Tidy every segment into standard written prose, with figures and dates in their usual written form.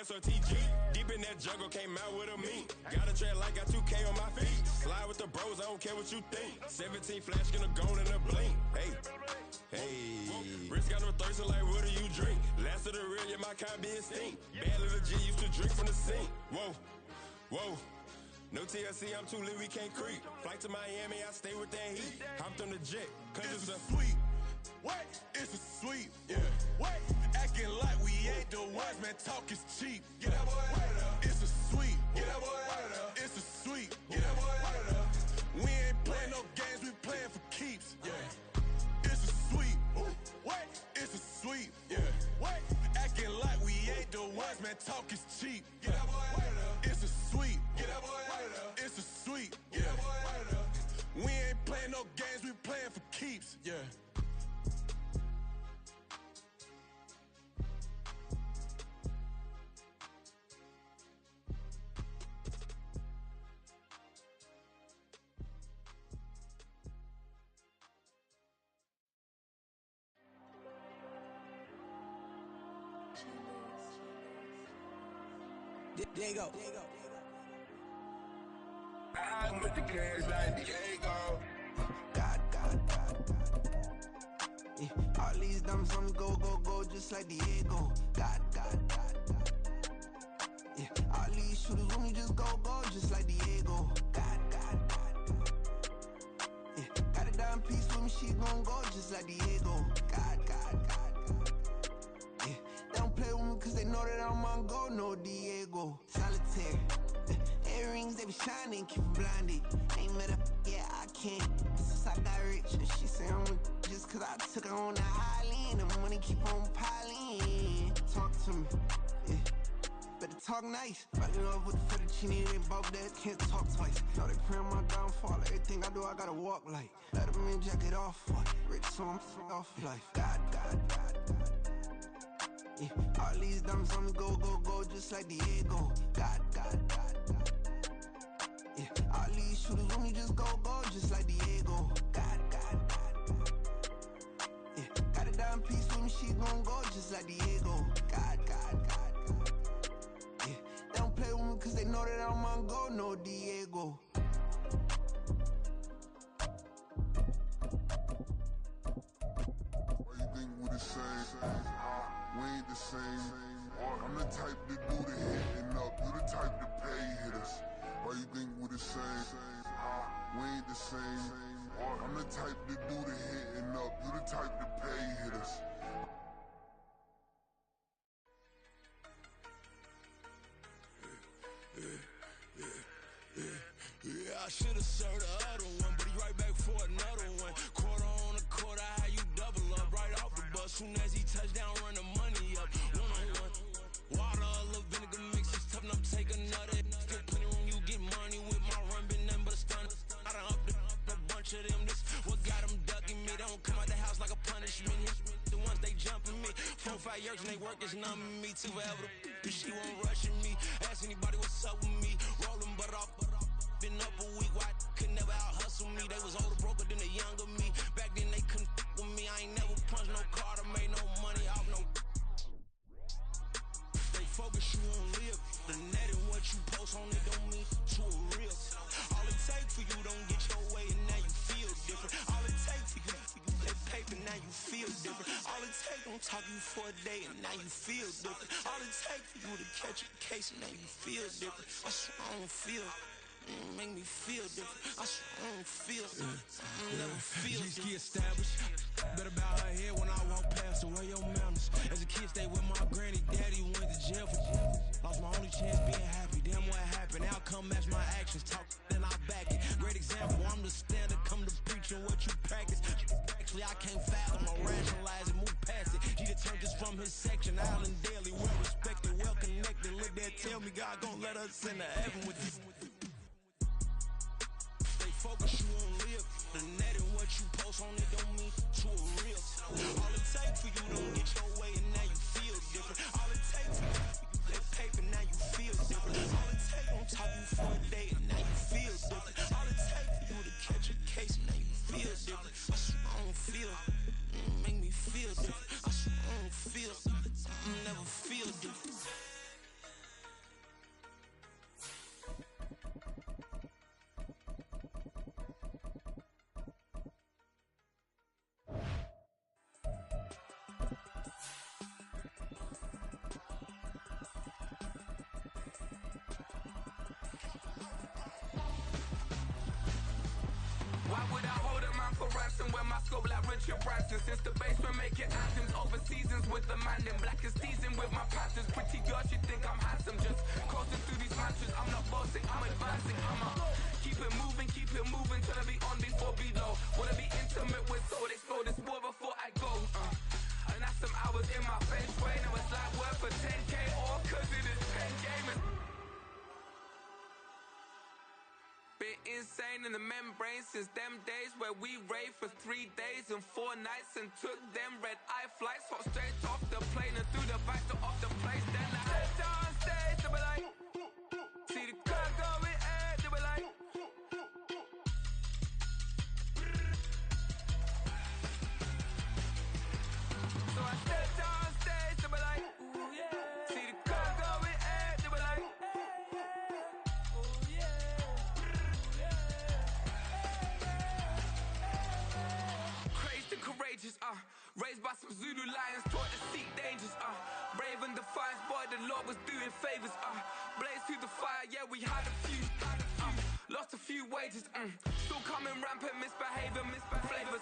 SOTG. Deep in that jungle, came out with a meat. Got a track like got 2K on my feet. Slide with the bros, I don't care what you think. 17 flash, gonna go in a blink. Hey. Hey, Rich got no thirst, like what do you drink? Last of the real, yeah, my kind be extinct. Bad little G used to drink from the sink. Whoa, whoa. No TLC, I'm too lit, we can't creep. Flight to Miami, I stay with that heat. Hopped on the jet, cause it's a sweet. What? It's a sweet. Yeah. What? Acting like we ain't the ones, man, talk is cheap. Get that boy out of there. It's a sweet. Get that boy out of there. It's a sweet. Get that boy out of there. We ain't playing no games, we playing for keeps. Yeah. It's a sweep. What? It's a sweep. Yeah. What? Acting like we ain't the ones, man. Talk is cheap. Get that boy out of there. It's a sweep. Get that boy out of there. It's a sweep. Get that boy out of there. We ain't playing no games, we playing for keeps. Yeah. Diego. I'm with the cash like Diego. God. Yeah, all these dumps on me go, just like Diego. God. Yeah, all these shooters on me just go, just like Diego. God. Yeah, got a dime piece with me, she gon' go just like Diego. God. Yeah, they don't play with me cause they know that I'm on go, no Diego. Solitaire. Earrings, they be shining, keep me blinded. Ain't met up, yeah, I can't. Since I got rich, and she say I'm just cause I took her on the island. The money keep on piling. Talk to me, yeah. Better talk nice. Fall in love with the fettuccine, they both dead, can't talk twice. Know they pray on my downfall, everything I do, I gotta walk like. Let them in, jacket off, what? Rich, so I'm off life. God. Yeah, all these dumps on me go, just like Diego. God. Yeah, all these shooters on me just go, just like Diego. God. Yeah, got a dime piece with me, she gon' go just like Diego. God. Yeah, they don't play with me cause they know that I'm on go, no Diego. Why you think we the same? We ain't the same. I'm the type to do the hitting up, you the type to pay hitters. Why you think we the same? We ain't the same. I'm the type to do the hitting up, you the type to pay hitters. Yeah, I should've served the other one, but he right back for another one. Quarter on a quarter, how you double up right off the bus. Soon as he touch down, run the money up. One-on-one. Water, a little vinegar mix, it's tough enough to take another. Still plenty room, you get money with my run, been nothing but a stun. I done up a bunch of them, this what got them ducking me. They don't come out the house like a punishment. The ones they jumping me. 4 or 5 years and they work is numbing me. Too forever, she won't rushing me. Ask anybody what's up with me. Rolling butt off. Been up a week, why could never out hustle me? They was older, broker than the younger me. Back then they couldn't with me. I ain't never punched no card or made no money off no. They focus, you on live. The net and what you post on it don't mean to a real. All it take for you don't get your way and now you feel different. All it take for you get paper, now you feel different. All it take don't talk you for a day and now you feel different. All it take for you to catch a case and now you feel different. I swear I don't feel. Make me feel different. I swear I don't feel. I never feel different. G-Ski established. Better bow her head when I walk past her. Where your mountains? As a kid, stayed with my granny. Daddy went to jail for lost my only chance being happy. Damn, what happened? Outcome match my actions. Talk, then I back it. Great example. I'm the standard. Come to preaching what you practice. Actually, I can't fathom or rationalize it. Move past it. He turned this from his section. Island daily. Well respected. Well connected. Look there. Tell me God gon' let us into heaven with this. Focus, you on live. The net and what you post on it don't mean to a real. All it take for you don't get your way and now you feel different. All it take for you get paper, now you feel different. All it take don't talk you for a day and now you feel different. All it take for you to catch a case and now you feel different. I swear I don't feel. Make me feel different. I swear I don't feel. I never feel different. amateur ransom. Since the basement making anthems over seasons with the man in black is teasing with my patterns. Pretty girls, you think I'm handsome. Just coasting through these matches. I'm not bossing, I'm advancing. I'ma keep it moving till I be on before below. Wanna be intimate with soul, explore this war before I go. And that's some hours in my bench way. Now it's like work for 10K or cause it is 10 gamers. Been insane in the membrane since them days where we raved for 3 days and 4 nights and took them red-eye flights. Hot straight off the plane and through the back door of the place. Then I head on stage, they were like, see the crowd going ahead, they were like, so I stepped on stage, they were like, ooh yeah. See the crowd going ahead, they were like, ooh yeah. Crazed and courageous, raised by some Zulu lions, taught to seek dangers, brave and defiant, boy, the Lord was doing favors, blaze through the fire, yeah, we had a few, lost a few wages, still coming rampant, misbehaving, flavors,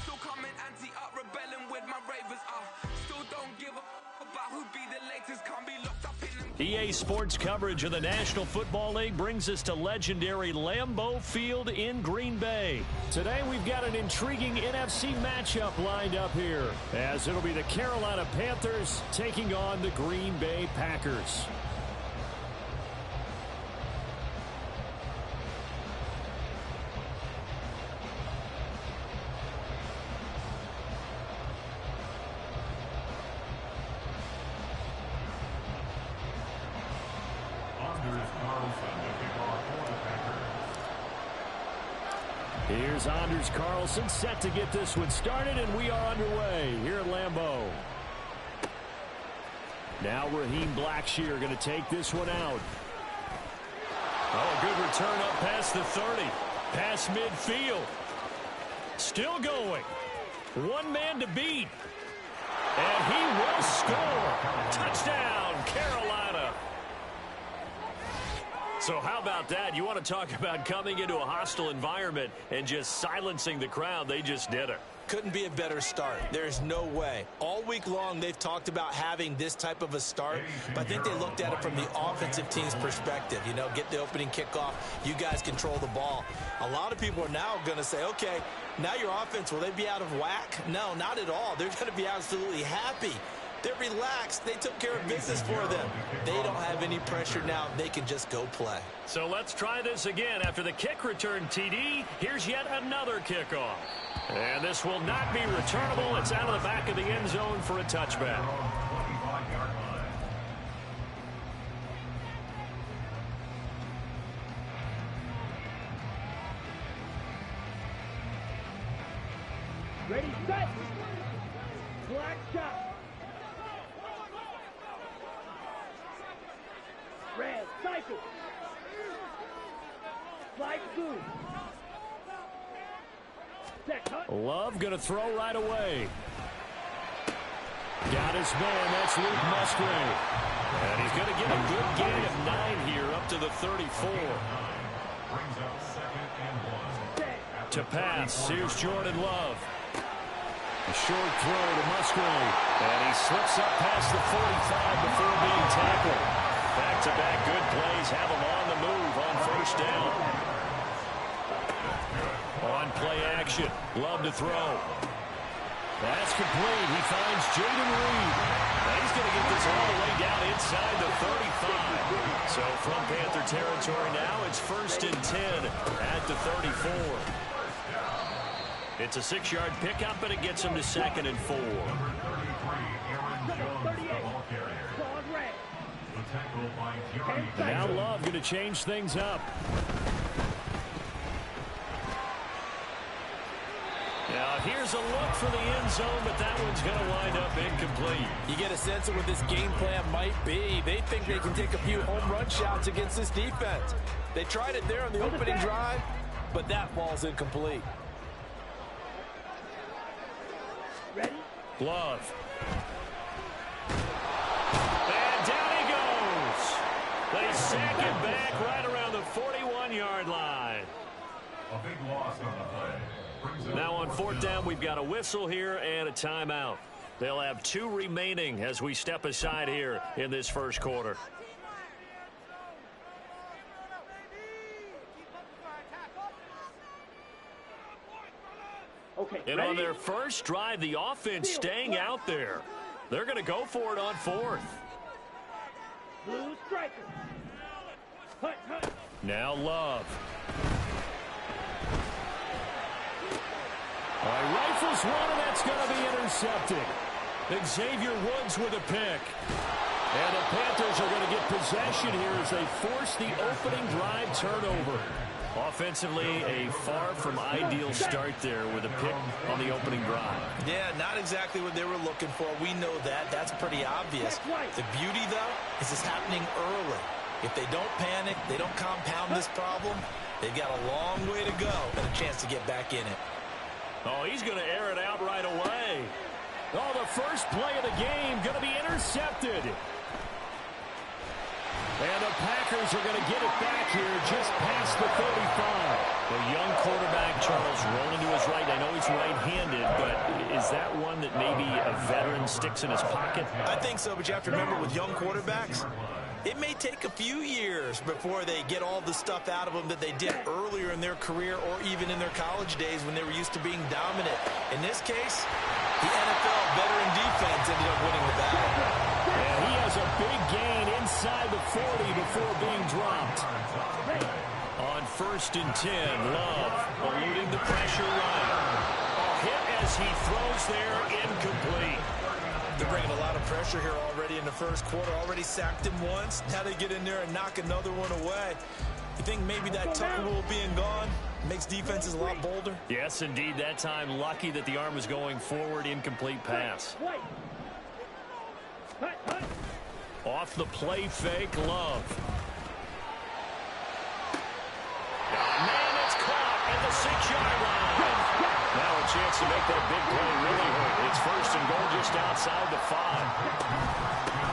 still coming anti-up, rebelling with my ravers, still don't give a about who be the latest, can't be locked up in them. EA Sports coverage of the National Football League brings us to legendary Lambeau Field in Green Bay. Today we've got an intriguing NFC matchup lined up here, as it'll be the Carolina Panthers taking on the Green Bay Packers. Here's Anders Carlson set to get this one started, and we are underway here at Lambeau. Now Raheem Blackshear going to take this one out. Oh, good return up past the 30. Past midfield. Still going. One man to beat. And he will score. Touchdown, Carolina. So how about that? You want to talk about coming into a hostile environment and just silencing the crowd. They just did it. Couldn't be a better start. There's no way. All week long, they've talked about having this type of a start, but I think they looked at it from the offensive team's perspective. You know, get the opening kickoff. You guys control the ball. A lot of people are now going to say, okay, now your offense, will they be out of whack? No, not at all. They're going to be absolutely happy. They're relaxed. They took care of business for them. They don't have any pressure now. They can just go play. So let's try this again. After the kick return TD, here's yet another kickoff. And this will not be returnable. It's out of the back of the end zone for a touchback. Ready, set. Black shot. Red, cycle. Slide through. Love going to throw right away. Got his man. That's Luke Musgrave. And he's going to get a good gain of 9 here up to the 34. To pass. Here's Jordan Love. A short throw to Musgrave. And he slips up past the 45 before being tackled. Back-to-back good plays have him on the move on first down. On play action. Love to throw. That's complete. He finds Jaden Reed. And he's going to get this all the way down inside the 35. So from Panther territory now, it's 1st and 10 at the 34. It's a 6-yard pickup, but it gets him to 2nd and 4. Now Love going to change things up. Now here's a look for the end zone, but that one's going to wind up incomplete. You get a sense of what this game plan might be. They think they can take a few home run shots against this defense. They tried it there on the opening drive, but that ball's incomplete. Ready? Love. And down he goes. They sack him back right around the 41-yard line. A big loss on the play. Now on 4th down, we've got a whistle here and a timeout. They'll have 2 remaining as we step aside here in this first quarter. Okay, and ready? on their first drive, the offense staying out there. They're going to go for it on 4th. Blue striker. Hut, hut. Now Love. All right, rifles one, and that's going to be intercepted. Xavier Woods with a pick. And the Panthers are going to get possession here as they force the opening drive turnover. Offensively, a far from ideal start there with a pick on the opening drive. Yeah, not exactly what they were looking for. We know that. That's pretty obvious. The beauty, though, is it's happening early. If they don't panic, they don't compound this problem, they've got a long way to go and a chance to get back in it. Oh, he's going to air it out right away. Oh, the first play of the game going to be intercepted. And the Packers are going to get it back here just past the 35. The young quarterback, Charles, rolling to his right. I know he's right-handed, but is that one that maybe a veteran sticks in his pocket? I think so, but you have to remember with young quarterbacks, it may take a few years before they get all the stuff out of them that they did earlier in their career or even in their college days when they were used to being dominant. In this case, the NFL veteran defense ended up winning the battle. And he has a big gain inside the 40 before being dropped. On 1st and 10, Love eluding the pressure run. A hit as he throws there, incomplete. They're bringing a lot of pressure here already in the first quarter. Already sacked him once. Now they get in there and knock another one away. You think maybe that tuck rule being gone makes defenses a lot bolder? Yes, indeed. That time, lucky that the arm was going forward. Incomplete pass. Off the play fake, Love. Man, it's caught at the 6-yard line. Now a chance to make that big play really hurt. It's 1st and goal just outside the 5.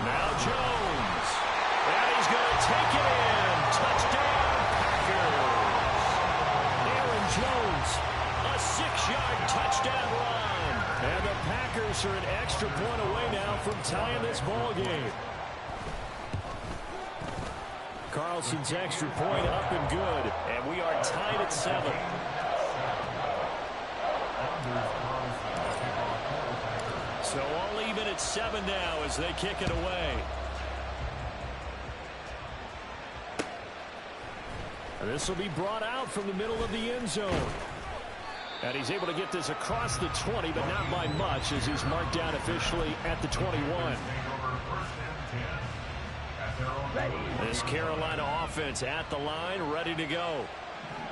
Now Jones. And he's going to take it in. Touchdown, Packers. Aaron Jones, a 6-yard touchdown run. And the Packers are an extra point away now from tying this ball game. Carlson's extra point up and good. And we are tied at 7. So all even at 7 now as they kick it away. And this will be brought out from the middle of the end zone. And he's able to get this across the 20, but not by much as he's marked down officially at the 21. This Carolina offense at the line, ready to go.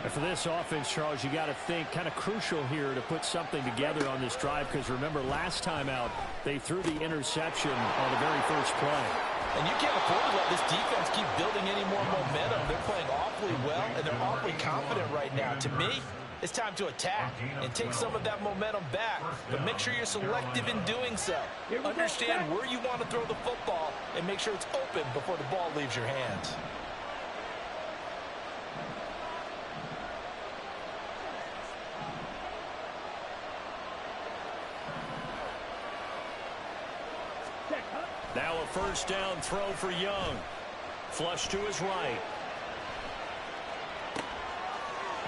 And for this offense, Charles, you got to think kind of crucial here to put something together on this drive, because remember last time out they threw the interception on the very first play. And you can't afford to let this defense keep building any more momentum. They're playing awfully well, and they're awfully confident right now. To me, it's time to attack and take some of that momentum back. But make sure you're selective in doing so. Understand where you want to throw the football and make sure it's open before the ball leaves your hands. Now a 1st down throw for Young. Flush to his right.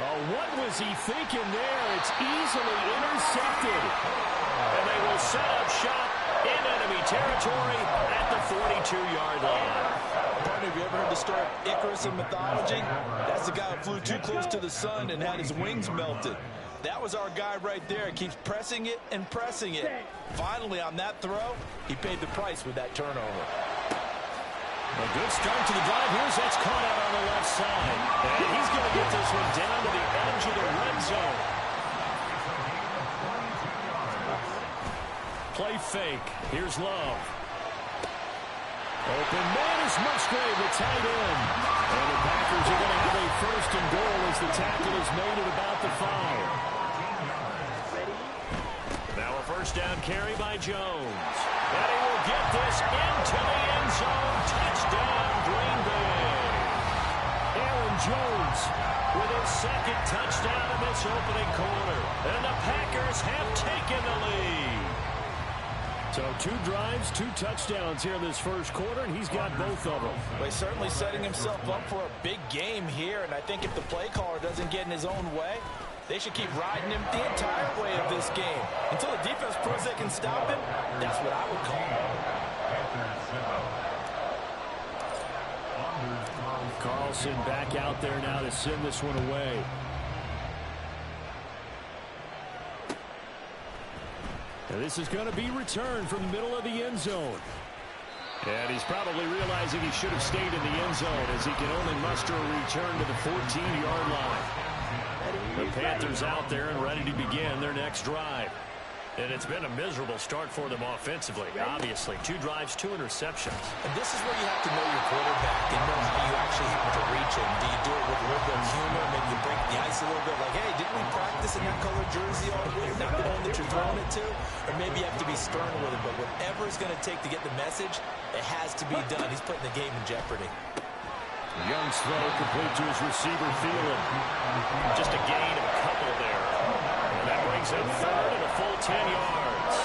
Oh, what was he thinking there? It's easily intercepted. And they will set up shop in enemy territory at the 42-yard line. Partner, have you ever heard the story of Icarus in mythology? That's the guy who flew too close to the sun and had his wings melted. That was our guy right there. Keeps pressing it and pressing it. Finally, on that throw, he paid the price with that turnover. A good start to the drive. Here's that's caught out on the left side. And he's going to get this one down to the edge of the red zone. Play fake. Here's Love. Open man is Musgrave, the tight end. And the Packers are going to have a 1st and goal as the tackle is made at about the 5. Now a 1st down carry by Jones. And he will get this into the end zone. Touchdown, Green Bay. Aaron Jones with his second touchdown in this opening quarter. And the Packers have taken the lead. So 2 drives, 2 touchdowns here in this first quarter, and he's got both of them. Well, he's certainly setting himself up for a big game here, and I think if the play caller doesn't get in his own way, they should keep riding him the entire way of this game. Until the defense proves they can stop him, that's what I would call it. Carlson back out there now to send this one away. And this is going to be returned from the middle of the end zone. And he's probably realizing he should have stayed in the end zone as he can only muster a return to the 14-yard line. The Panthers out there and ready to begin their next drive. And it's been a miserable start for them offensively, obviously. 2 drives, 2 interceptions. And this is where you have to know your quarterback and know how you actually have to reach him. Do you do it with a little bit of humor? Maybe you break the ice a little bit like, hey, didn't we practice in that color jersey all week? Not the one that you're throwing it to? Or maybe you have to be stern with him. But whatever it's going to take to get the message, it has to be done. He's putting the game in jeopardy. Young's throw complete to his receiver, Thielen. Just a gain of a couple there. And that brings him third and a full 10 yards.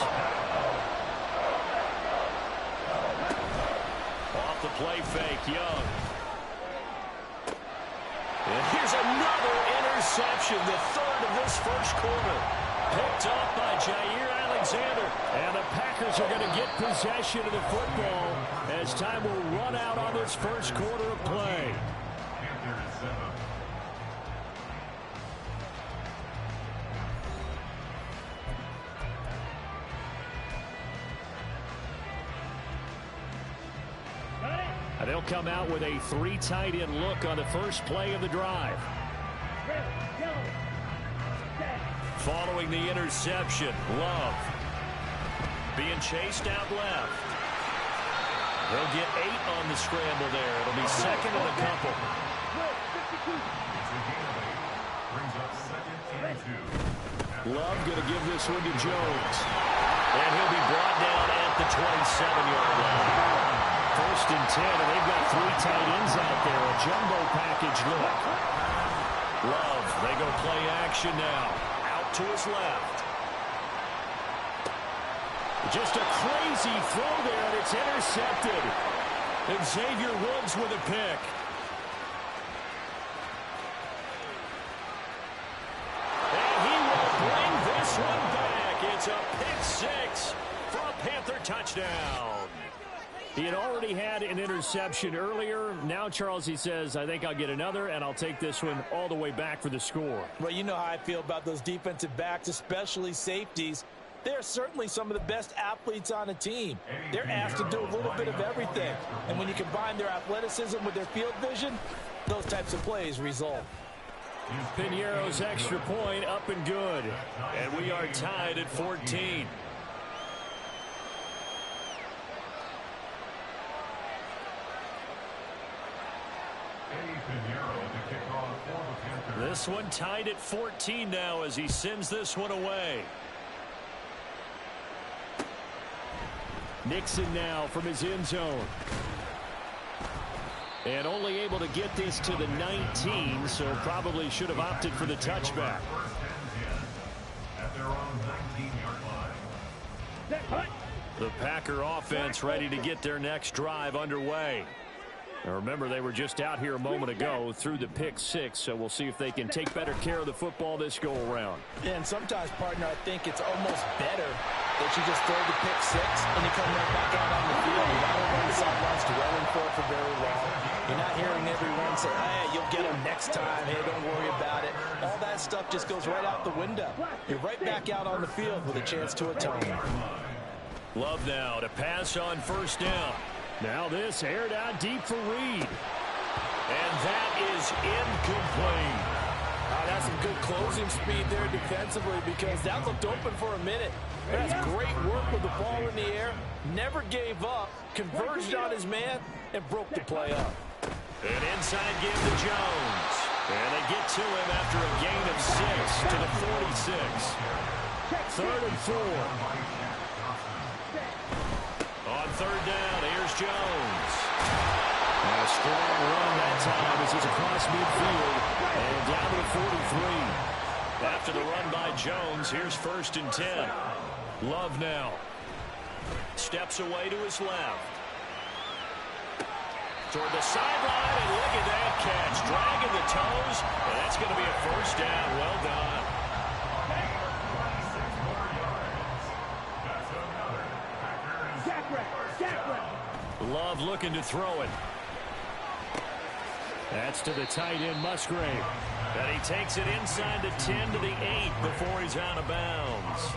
Off the play fake, Young. And here's another interception, the third of this first quarter. Picked up by Jair Alexander. And the Packers are going to get possession of the football as time will run out on this first quarter of play. And they'll come out with a 3 tight end look on the first play of the drive. Following the interception, Love being chased out left. They'll get 8 on the scramble there. It'll be second and a couple. Love going to give this one to Jones. And he'll be brought down at the 27-yard line. First and 10, and they've got 3 tight ends out there. A jumbo package look. Love, they go play action now. Out to his left. Just a crazy throw there, and it's intercepted. And Xavier Woods with a pick. And he will bring this one back. It's a pick 6 for a Panther touchdown. He had already had an interception earlier. Now, Charles, he says, I think I'll get another, and I'll take this one all the way back for the score. Well, you know how I feel about those defensive backs, especially safeties. They're certainly some of the best athletes on a team. They're asked to do a little bit of everything. And when you combine their athleticism with their field vision, those types of plays result. Piñeiro's extra point up and good. And we are tied at 14. This one tied at 14 now as he sends this one away. Nixon now from his end zone. And only able to get this to the 19, so probably should have opted for the touchback. The Packer offense ready to get their next drive underway. Now remember, they were just out here a moment ago through the pick 6, so we'll see if they can take better care of the football this go-around. Yeah, and sometimes, partner, I think it's almost better that you just throw the pick 6 and you come right back out on the field. You're not over on the sidelines dwelling for very long. You're not hearing everyone say, hey, you'll get him next time. Hey, don't worry about it. All that stuff just goes right out the window. You're right back out on the field with a chance to atone. Love now to pass on first down. Now this aired out deep for Reed. And that is incomplete. That's some good closing speed there defensively because that looked open for a minute. That's great work with the ball in the air. Never gave up. Converged on his man and broke the play up. An inside give to Jones. And they get to him after a gain of 6 to the 46. 3rd and 4. On third down, here's Jones. And a Strong run that time as he's across midfield and down to the 43. After the run by Jones, here's 1st and 10. Love now. Steps away to his left. Toward the sideline, and look at that catch. Dragging the toes, and that's going to be a 1st down. Well done. Love looking to throw it. That's to the tight end, Musgrave. And he takes it inside the 10 to the 8 before he's out of bounds.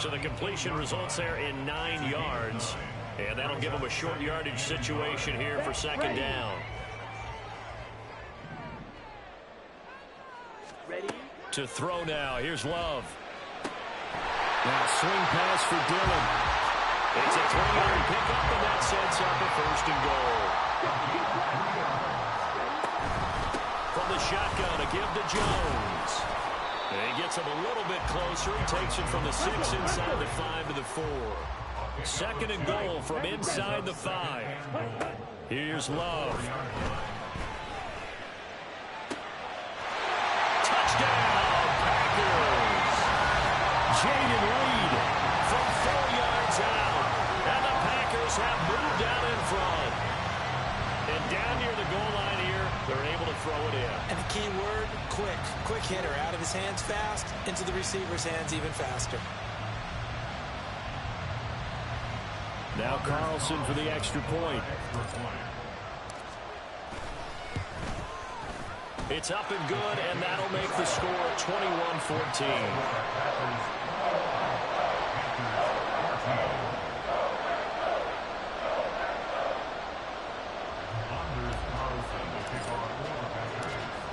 So the completion results there in 9 yards. And that'll give him a short yardage situation here for 2nd down. Ready? To throw now. Here's Love. Now swing pass for Dillon. It's a 3-yard pickup, and that sets up a 1st and goal. From the shotgun, a give to Jones. And he gets him a little bit closer. He takes it from the 6 inside the 5 to the 4. 2nd and goal from inside the 5. Here's Love. Touchdown, Packers. Jaden Reed from 4 yards out. And the Packers have moved out in front. And down near the goal line here, they're able to throw it in. And the key word, quick. Quick hitter. Out of his hands fast, into the receiver's hands even faster. Now Carlson for the extra point. It's up and good, and that'll make the score 21-14.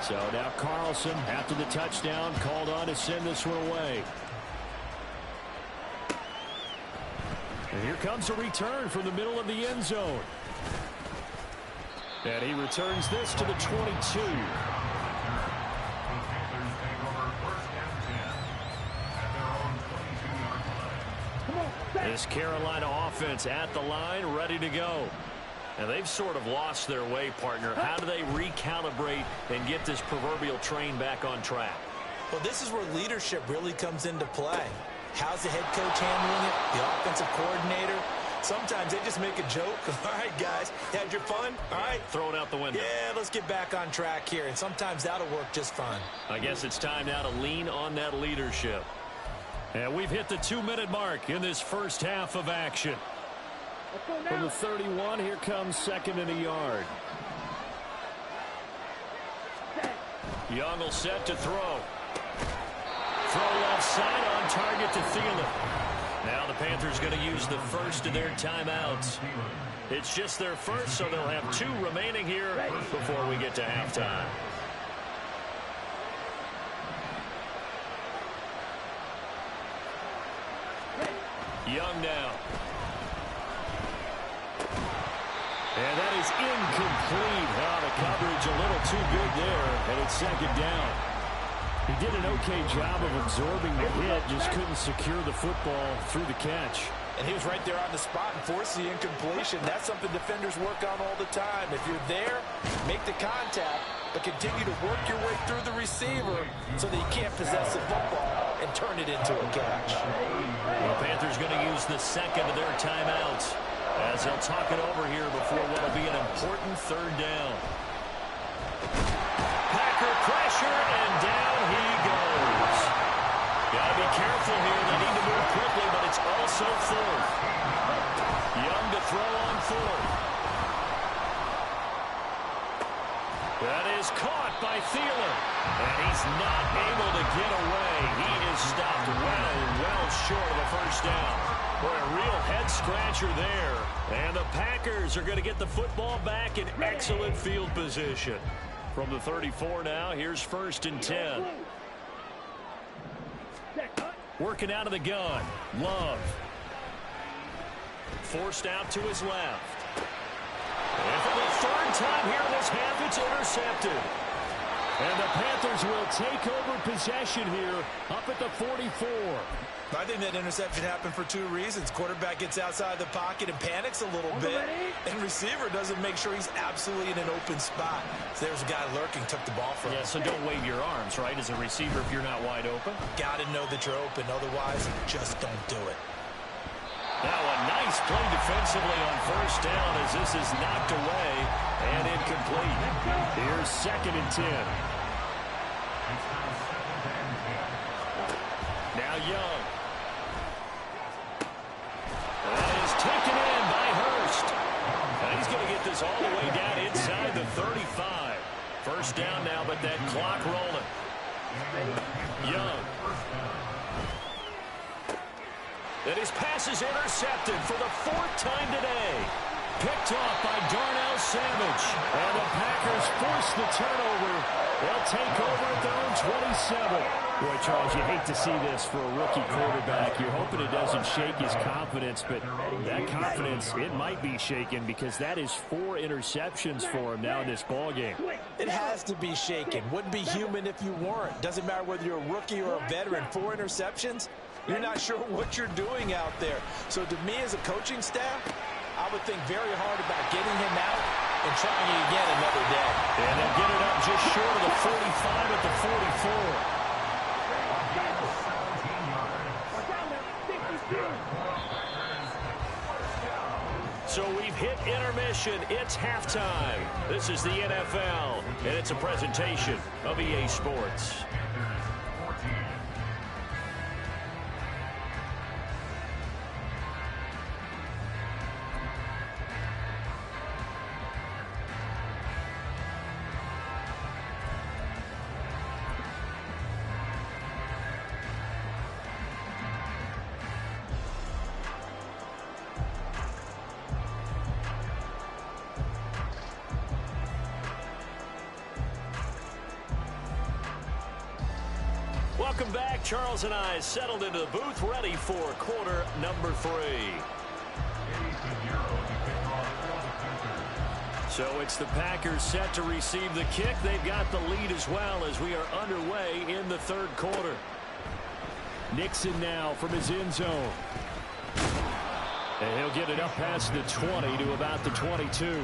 So now Carlson, after the touchdown, called on to send this one away. And here comes a return from the middle of the end zone. And he returns this to the 22. This Carolina offense at the line, ready to go. And they've sort of lost their way, partner. How do they recalibrate and get this proverbial train back on track? Well, this is where leadership really comes into play. How's the head coach handling it? The offensive coordinator? Sometimes they just make a joke. All right, guys, had your fun? All right. Throw it out the window. Yeah, let's get back on track here. And sometimes that'll work just fine. I guess it's time now to lean on that leadership. And we've hit the 2-minute mark in this first half of action. From the 31, here comes 2nd and a yard. Young will set to throw. Throw left side on target to Thielen. Now the Panthers going to use the first of their timeouts. It's just their first, so they'll have 2 remaining here before we get to halftime. Young now. And that is incomplete. The coverage a little too good there, and it's 2nd down. He did an okay job of absorbing the hit, just couldn't secure the football through the catch. And he was right there on the spot and forced the incompletion. That's something defenders work on all the time. If you're there, make the contact, but continue to work your way through the receiver so that you can't possess the football and turn it into a catch. The Panthers going to use the 2nd of their timeouts as they'll talk it over here before what will be an important 3rd down. Packer pressure, and down he goes. Got to be careful here. They need to move quickly, but it's also 4th. Young to throw on 4th. That is caught by Thielen. And he's not able to get away. He is stopped well short of a 1st down. Boy, a real head-scratcher there. And the Packers are going to get the football back in excellent field position. From the 34 now, here's 1st and 10. Working out of the gun. Love. Forced out to his left. And for the 3rd time here in this half, it's intercepted. And the Panthers will take over possession here up at the 44. I think that interception happened for two reasons. Quarterback gets outside the pocket and panics a little bit, and receiver doesn't make sure he's absolutely in an open spot. So there's a guy lurking, took the ball from him. Yeah, so don't wave your arms, right, as a receiver if you're not wide open. Got to know that you're open. Otherwise, just don't do it. Now a nice play defensively on first down as this is knocked away and incomplete. Here's 2nd and 10. Now Young. That is taken in by Hurst. And he's going to get this all the way down inside the 35. First down now, but that clock rolling. Young. And his pass is intercepted for the 4th time today. Picked off by Darnell Savage. And the Packers force the turnover. They'll take over at their own 27. Boy, Charles, you hate to see this for a rookie quarterback. You're hoping it doesn't shake his confidence, but that confidence, it might be shaken because that is 4 interceptions for him now in this ballgame. It has to be shaken. Wouldn't be human if you weren't. Doesn't matter whether you're a rookie or a veteran. 4 interceptions, you're not sure what you're doing out there. So to me as a coaching staff, I would think very hard about getting him out and trying it again another day. And they'll get it up just short of the 45 at the 44. So we've hit intermission. It's halftime. This is the NFL, and it's a presentation of EA Sports. Welcome back. Charles and I settled into the booth, ready for quarter number 3. So it's the Packers set to receive the kick. They've got the lead as well as we are underway in the 3rd quarter. Nixon now from his end zone. And he'll get it up past the 20 to about the 22.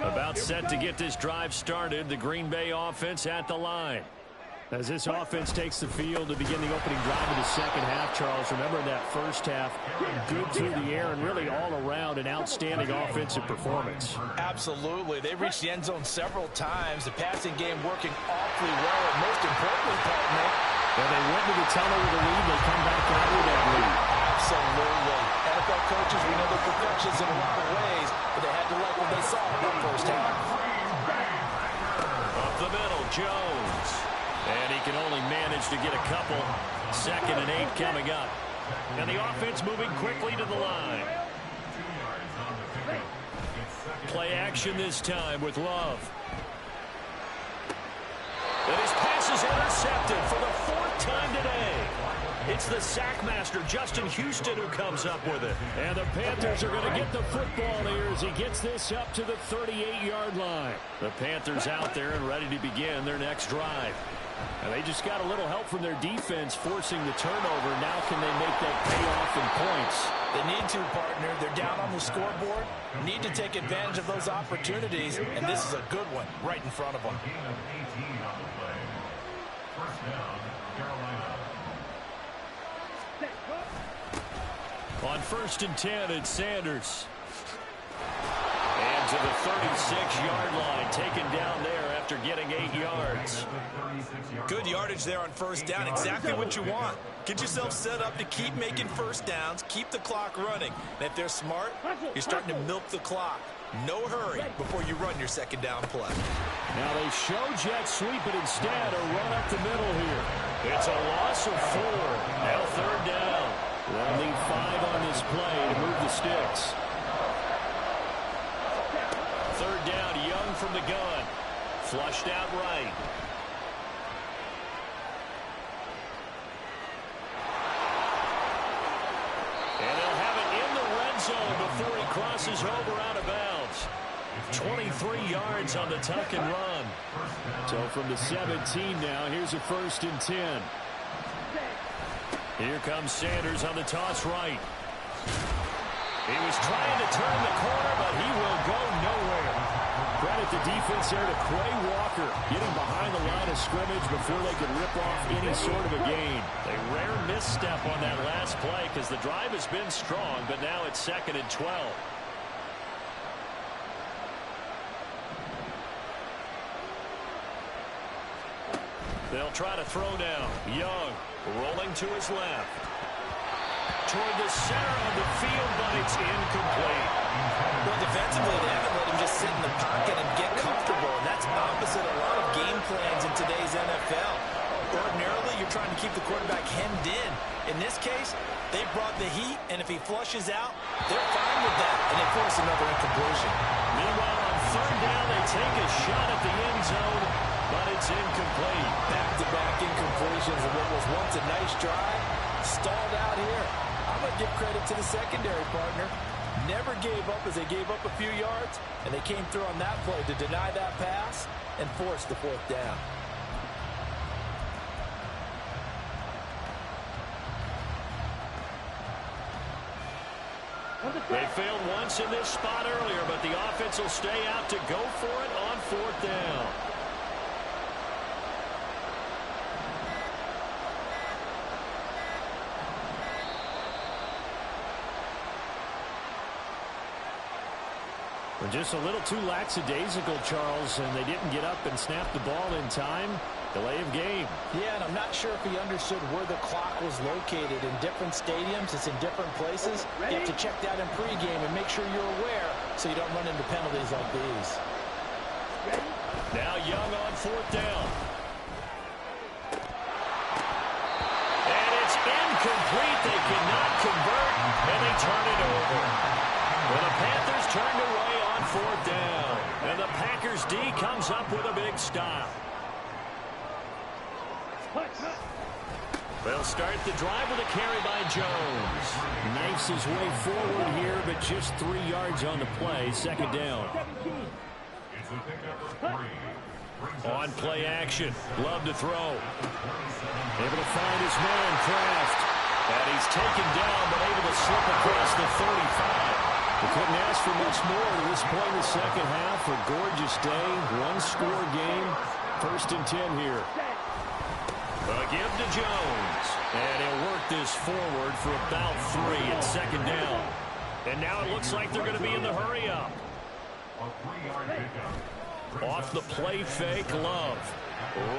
About set to get this drive started. The Green Bay offense at the line. As this offense takes the field to begin the opening drive of the second half, Charles, remember that first half, good through the air and really all around an outstanding offensive performance. Absolutely. They reached the end zone several times. The passing game working awfully well, and most importantly, partner, when they went to the tunnel with a lead, they come back out with that lead. Absolutely. NFL coaches, we know they're perfectionists in a lot of ways, but they had to like what they saw in that first half. Up the middle, Jones. And he can only manage to get a couple. 2nd and 8 coming up. And the offense moving quickly to the line. Play action this time with Love. And his pass is intercepted for the 4th time today. It's the sackmaster, Justin Houston, who comes up with it. And the Panthers are going to get the football here as he gets this up to the 38-yard line. The Panthers out there and ready to begin their next drive. And they just got a little help from their defense forcing the turnover. Now can they make that pay off in points? They need to, partner. They're down on the scoreboard. Need to take advantage of those opportunities. And this is a good one right in front of them. On 1st and 10, it's Sanders. And to the 36-yard line, taken down there after getting 8 yards. Good yardage there on first down. Exactly what you want. Get yourself set up to keep making first downs, keep the clock running. And if they're smart, you're starting to milk the clock. No hurry before you run your second down play. Now they show jet sweep, but instead a run up the middle here. It's a loss of 4. Now 3rd down. They'll need 5 on this play to move the sticks. 3rd down, Young from the gun. Flushed out right. before he crosses over out of bounds. 23 yards on the tuck and run. So from the 17 now, here's a 1st and 10. Here comes Sanders on the toss right. He was trying to turn the corner, but he will go nowhere. Credit the defense there to Quay Walker, getting behind the line of scrimmage before they could rip off any sort of a gain. A rare misstep on that last play because the drive has been strong, but now it's 2nd and 12. They'll try to throw down. Young rolling to his left. Toward the center of the field, but it's incomplete. Well, defensively, they haven't let him just sit in the pocket and get comfortable, and that's opposite a lot of game plans in today's NFL. Ordinarily, you're trying to keep the quarterback hemmed in. In this case, they brought the heat, and if he flushes out, they're fine with that, and they force another incompletion. Meanwhile, on 3rd down, they take a shot at the end zone, but it's incomplete. Back-to-back incompletions of what was once a nice drive, stalled out here. I'm going to give credit to the secondary partner. Never gave up as they gave up a few yards, and they came through on that play to deny that pass and force the 4th down. They failed once in this spot earlier, but the offense will stay out to go for it on 4th down. We're just a little too lackadaisical, Charles, and they didn't get up and snap the ball in time. Delay of game. Yeah, and I'm not sure if he understood where the clock was located. In different stadiums, it's in different places. You have to check that in pregame and make sure you're aware so you don't run into penalties like these. Now Young on 4th down. And it's incomplete. They cannot convert, and they turn it over. Well, the Panthers turned away on 4th down. And the Packers D comes up with a big stop. They'll start the drive with a carry by Jones. Knifes his way forward here, but just 3 yards on the play. 2nd down. On play action. Love to throw. Able to find his man, Kraft. And he's taken down, but able to slip across the 35. They couldn't ask for much more at this point in the 2nd half. A gorgeous day. 1-score game. 1st and 10 here. A give to Jones. And he'll work this forward for about 3 at 2nd down. And now it looks like they're going to be in the hurry-up. Off the play fake, Love.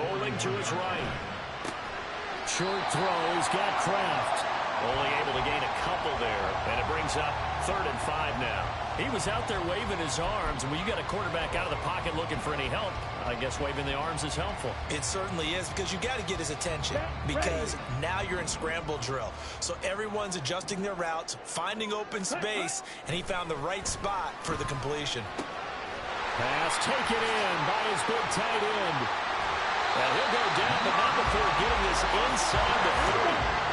Rolling to his right. Short throw. He's got Kraft. Only able to gain a couple there. And it brings up 3rd and 5 now. He was out there waving his arms, and when you got a quarterback out of the pocket looking for any help, I guess waving the arms is helpful. It certainly is, because you got to get his attention, because now you're in scramble drill. So everyone's adjusting their routes, finding open space, and he found the right spot for the completion. Pass taken in by his big tight end. And he'll go down, but not before getting this inside the 30.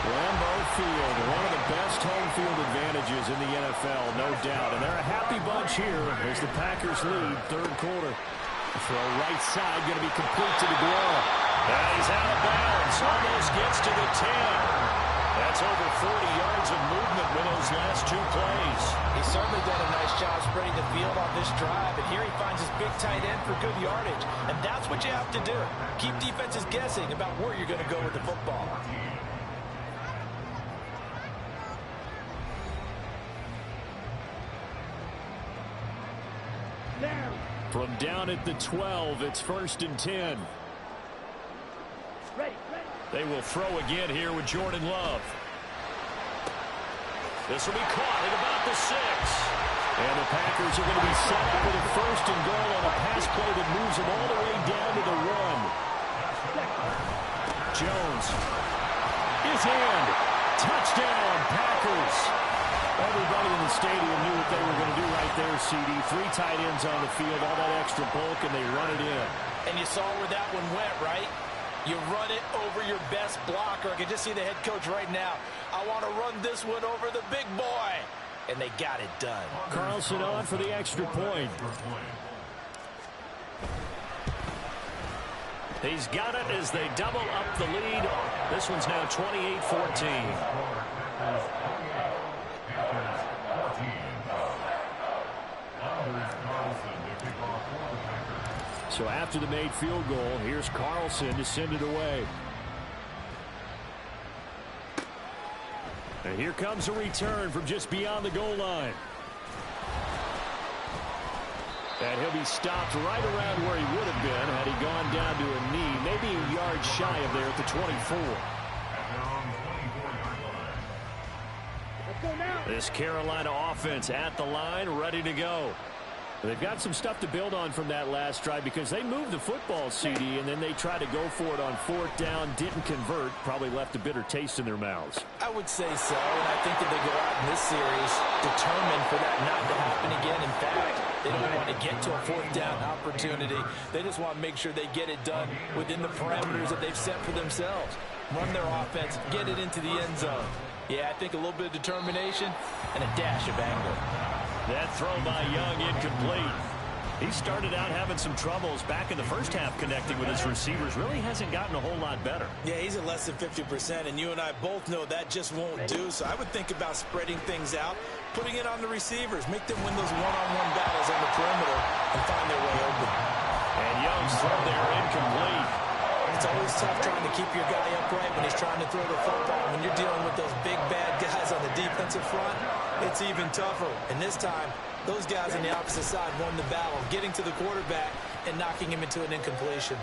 Lambeau Field, one of the best home field advantages in the NFL, no doubt. And they're a happy bunch here as the Packers lead 3rd quarter. The throw right side going to be complete to the glove. And he's out of bounds, almost gets to the 10. That's over 40 yards of movement with those last 2 plays. He's certainly done a nice job spreading the field on this drive, and here he finds his big tight end for good yardage. And that's what you have to do. Keep defenses guessing about where you're going to go with the football. From down at the 12, it's 1st and 10. They will throw again here with Jordan Love. This will be caught at about the 6. And the Packers are going to be set up with a 1st and goal on a pass play that moves them all the way down to the 1. Jones is in. Touchdown, Packers. Everybody in the stadium knew what they were going to do right there, CD. 3 tight ends on the field, all that extra bulk, and they run it in. And you saw where that one went, right? You run it over your best blocker. I can just see the head coach right now. I want to run this one over the big boy. and they got it done. Carlson on for the extra point. He's got it as they double up the lead. This one's now 28-14. So after the made field goal, here's Carlson to send it away. And here comes a return from just beyond the goal line. And he'll be stopped right around where he would have been had he gone down to a knee, maybe a yard shy of there at the 24. This Carolina offense at the line, ready to go. They've got some stuff to build on from that last drive because they moved the football, CD, and then they tried to go for it on fourth down, didn't convert, probably left a bitter taste in their mouths. I would say so, and I think that they go out in this series determined for that not to happen again. In fact, they don't want to get to a fourth down opportunity. They just want to make sure they get it done within the parameters that they've set for themselves. Run their offense, get it into the end zone. Yeah, I think a little bit of determination and a dash of anger. That throw by Young incomplete. He started out having some troubles back in the first half connecting with his receivers. Really hasn't gotten a whole lot better. Yeah, he's at less than 50%, and you and I both know that just won't do. So I would think about spreading things out, putting it on the receivers, make them win those one-on-one battles on the perimeter and find their way open. And Young's throw there incomplete. It's always tough trying to keep your guy upright when he's trying to throw the football. When you're dealing with those big, bad guys on the defensive front, it's even tougher. And this time, those guys on the opposite side won the battle, getting to the quarterback and knocking him into an incompletion.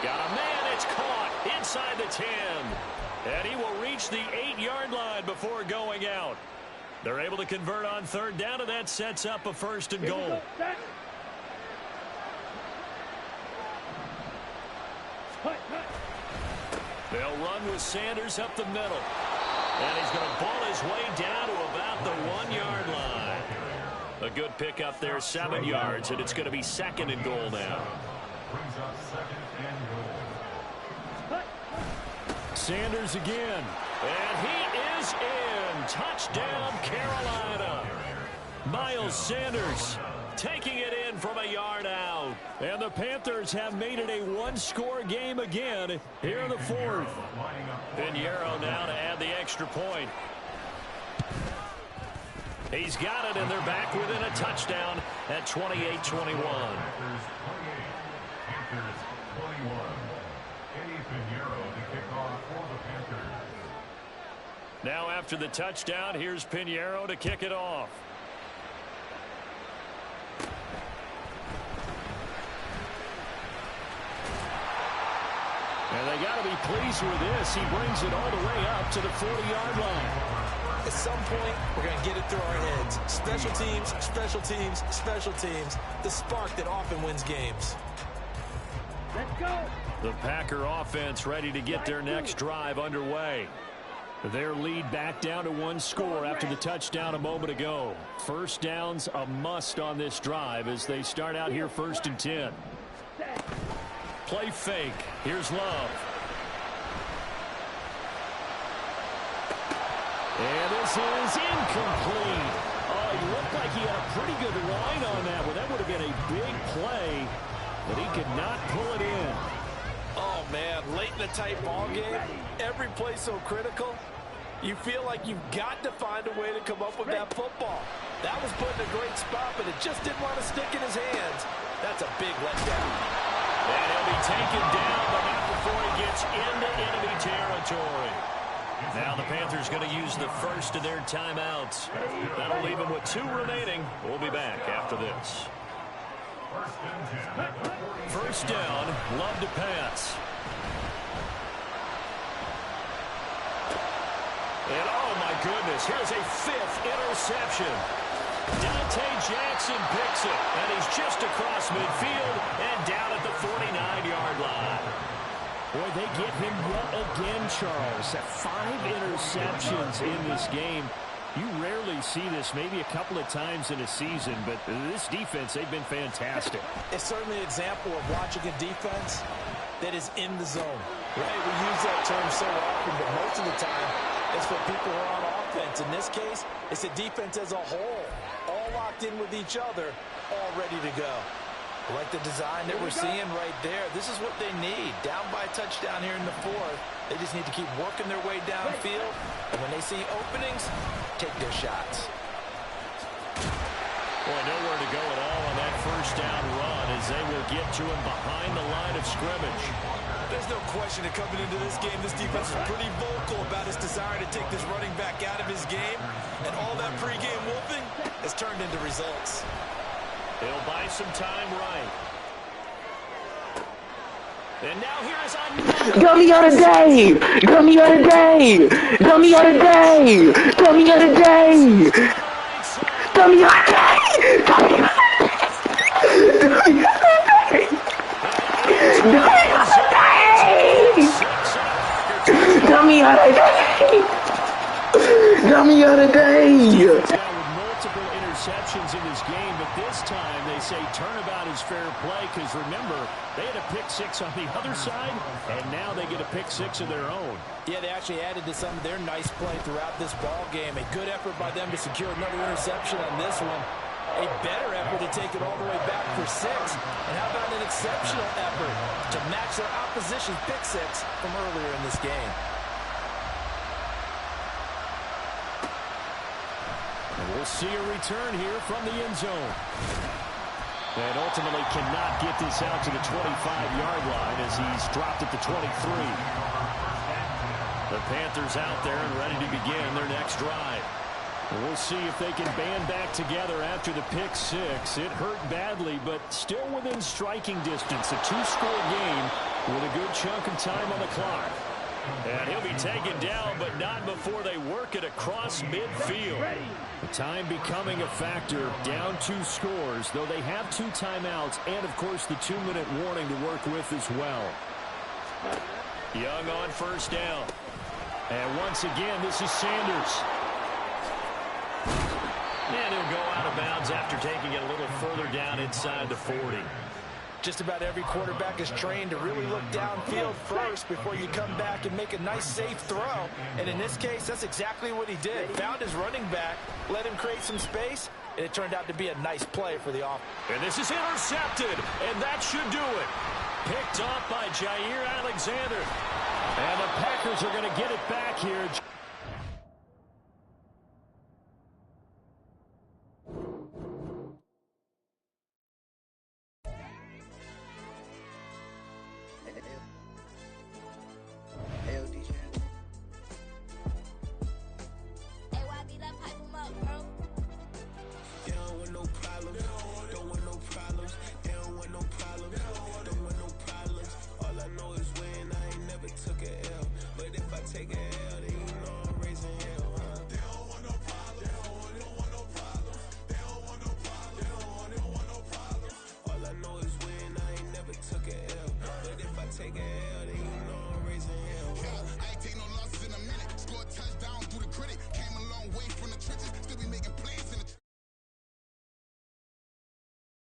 Got a man, it's caught inside the 10. And he will reach the 8-yard line before going out. They're able to convert on third down, and that sets up a first and goal. They'll run with Sanders up the middle. And he's going to ball his way down to about the 1-yard line. A good pickup there, 7 yards, and it's going to be second and goal now. Sanders again. And he is in. Touchdown, Carolina. Miles Sanders taking it in from a yard out. And the Panthers have made it a one-score game again here in the fourth. Pinheiro now to add the extra point. He's got it, and they're back within a touchdown at 28-21. Now after the touchdown, here's Pinheiro to kick it off. And they got to be pleased with this. He brings it all the way up to the 40-yard line. At some point, we're going to get it through our heads. Special teams, special teams, special teams. The spark that often wins games. Let's go. The Packer offense ready to get their next drive underway. Their lead back down to one score after the touchdown a moment ago. First down's a must on this drive as they start out here 1st and 10. Play fake. Here's Love. And this is incomplete. Oh, he looked like he had a pretty good line on that one. That would have been a big play, but he could not pull it in. Oh, man, late in a tight ball game, every play so critical. You feel like you've got to find a way to come up with that football. That was put in a great spot, but it just didn't want to stick in his hands. That's a big letdown. And he'll be taken down, but not before he gets into enemy territory. Now the Panthers going to use the first of their timeouts. That'll leave them with 2 remaining. We'll be back after this. First down, Love to pass. And oh my goodness, here's a 5th interception. Dante Jackson picks it, and he's just across midfield and down at the 49-yard line. Boy, they get him yet again, Charles. 5 interceptions in this game. You rarely see this, maybe a couple of times in a season, but this defense, they've been fantastic. It's certainly an example of watching a defense that is in the zone. Right, we use that term so often, but most of the time, It's for people who are on offense. In this case, it's the defense as a whole, all locked in with each other, all ready to go. I like the design that we're seeing right there. This is what they need. Down by a touchdown here in the fourth. They just need to keep working their way downfield. And when they see openings, take their shots. Boy, nowhere to go at all on that first down run as they will get to him behind the line of scrimmage. There's no question that coming into this game, this defense is pretty vocal about its desire to take this running back out of his game. And all that pregame wolfing has turned into results. They'll buy some time right. And now here is Dummy of the day! Dummy of the day! Dummy of the day! Dummy of the day! Dummy of the day! Dummy of the day! Dummy of the day! Dummy of the day! Multiple interceptions in this game, but this time they say turnabout is fair play because remember, they had a pick six on the other side, and now they get a pick six of their own. Yeah, they actually added to some of their nice play throughout this ball game. A good effort by them to secure another interception on this one. A better effort to take it all the way back for six. And how about an exceptional effort to match their opposition's pick six from earlier in this game. And we'll see a return here from the end zone. And ultimately cannot get this out to the 25-yard line as he's dropped at the 23. The Panthers out there and ready to begin their next drive. We'll see if they can band back together after the pick six. It hurt badly, but still within striking distance. A two-score game with a good chunk of time on the clock. And he'll be taken down, but not before they work it across midfield. The time becoming a factor, down 2 scores, though they have 2 timeouts and, of course, the 2-minute warning to work with as well. Young on first down. And once again, this is Sanders. And he'll go out of bounds after taking it a little further down inside the 40. Just about every quarterback is trained to really look downfield first before you come back and make a nice, safe throw. And in this case, that's exactly what he did. Found his running back, let him create some space, and it turned out to be a nice play for the offense. And this is intercepted, and that should do it. Picked off by Jair Alexander. And the Packers are going to get it back here.